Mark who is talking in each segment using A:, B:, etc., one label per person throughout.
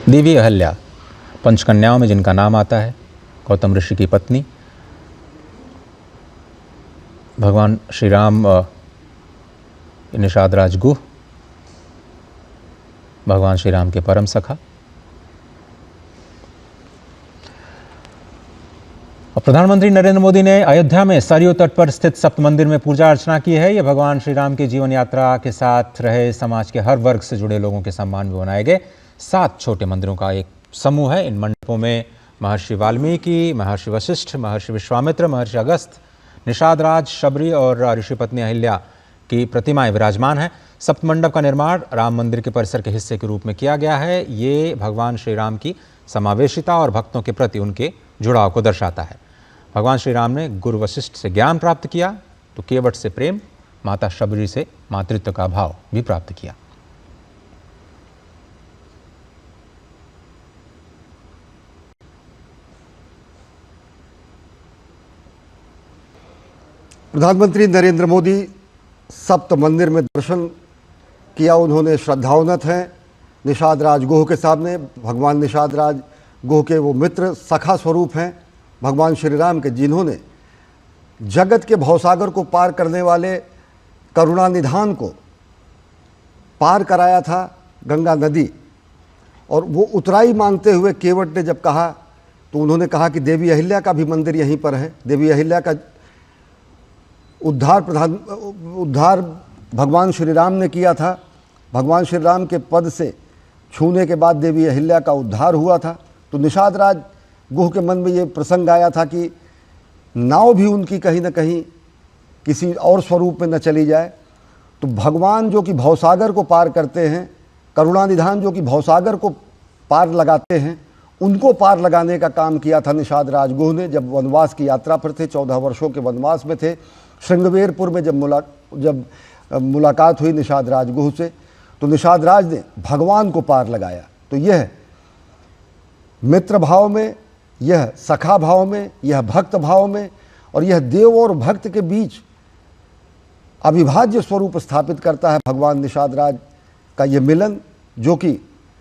A: देवी अहल्या पंचकन्याओं में जिनका नाम आता है, गौतम ऋषि की पत्नी, भगवान श्री राम निषाद राज गुह, भगवान श्री राम के परम सखा। और प्रधानमंत्री नरेंद्र मोदी ने अयोध्या में सरयू तट पर स्थित सप्त मंदिर में पूजा अर्चना की है। यह भगवान श्री राम की जीवन यात्रा के साथ रहे समाज के हर वर्ग से जुड़े लोगों के सम्मान में बनाए गए 7 छोटे मंदिरों का एक समूह है। इन मंडपों में महर्षि वाल्मीकि, महर्षि वशिष्ठ, महर्षि विश्वामित्र, महर्षि अगस्त, निषाद राज, शबरी और ऋषि पत्नी अहिल्या की प्रतिमाएं विराजमान हैं। सप्त मंडप का निर्माण राम मंदिर के परिसर के हिस्से के रूप में किया गया है। ये भगवान श्री राम की समावेशिता और भक्तों के प्रति उनके जुड़ाव को दर्शाता है। भगवान श्री राम ने गुरु वशिष्ठ से ज्ञान प्राप्त किया तो केवट से प्रेम, माता शबरी से मातृत्व का भाव भी प्राप्त किया।
B: प्रधानमंत्री नरेंद्र मोदी सप्त मंदिर में दर्शन किया। उन्होंने श्रद्धावनत हैं निषाद राज गुह के सामने। भगवान निषाद राज गुह के वो मित्र सखा स्वरूप हैं भगवान श्री राम के, जिन्होंने जगत के भवसागर को पार करने वाले करुणा निधान को पार कराया था गंगा नदी। और वो उतराई मांगते हुए केवट ने जब कहा तो उन्होंने कहा कि देवी अहिल्या का भी मंदिर यहीं पर है। देवी अहिल्या का उद्धार भगवान श्री राम ने किया था। भगवान श्री राम के पद से छूने के बाद देवी अहिल्या का उद्धार हुआ था। तो निषाद राज गुह के मन में ये प्रसंग आया था कि नाव भी उनकी कहीं ना कहीं किसी और स्वरूप में न चली जाए। तो भगवान जो कि भवसागर को पार करते हैं, करुणानिधान जो कि भवसागर को पार लगाते हैं, उनको पार लगाने का काम किया था निषाद राज गुह ने। जब वनवास की यात्रा पर थे, 14 वर्षों के वनवास में थे, श्रृंगवेरपुर में जब मुलाकात हुई निषाद राज गुह से, तो निषाद राज ने भगवान को पार लगाया। तो यह मित्र भाव में, यह सखा भाव में, यह भक्त भाव में और यह देव और भक्त के बीच अविभाज्य स्वरूप स्थापित करता है भगवान निषाद राज का यह मिलन, जो कि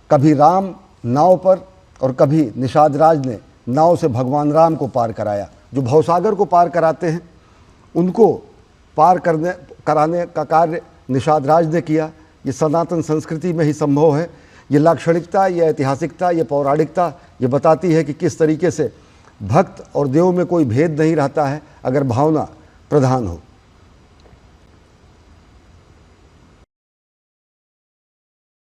B: कभी राम नाव पर और कभी निषाद राज ने नाव से भगवान राम को पार कराया। जो भवसागर को पार कराते हैं उनको पार कराने का कार्य निषाद राज ने किया। ये सनातन संस्कृति में ही संभव है। ये लाक्षणिकता, ये ऐतिहासिकता, ये पौराणिकता ये बताती है कि किस तरीके से भक्त और देव में कोई भेद नहीं रहता है अगर भावना प्रधान हो।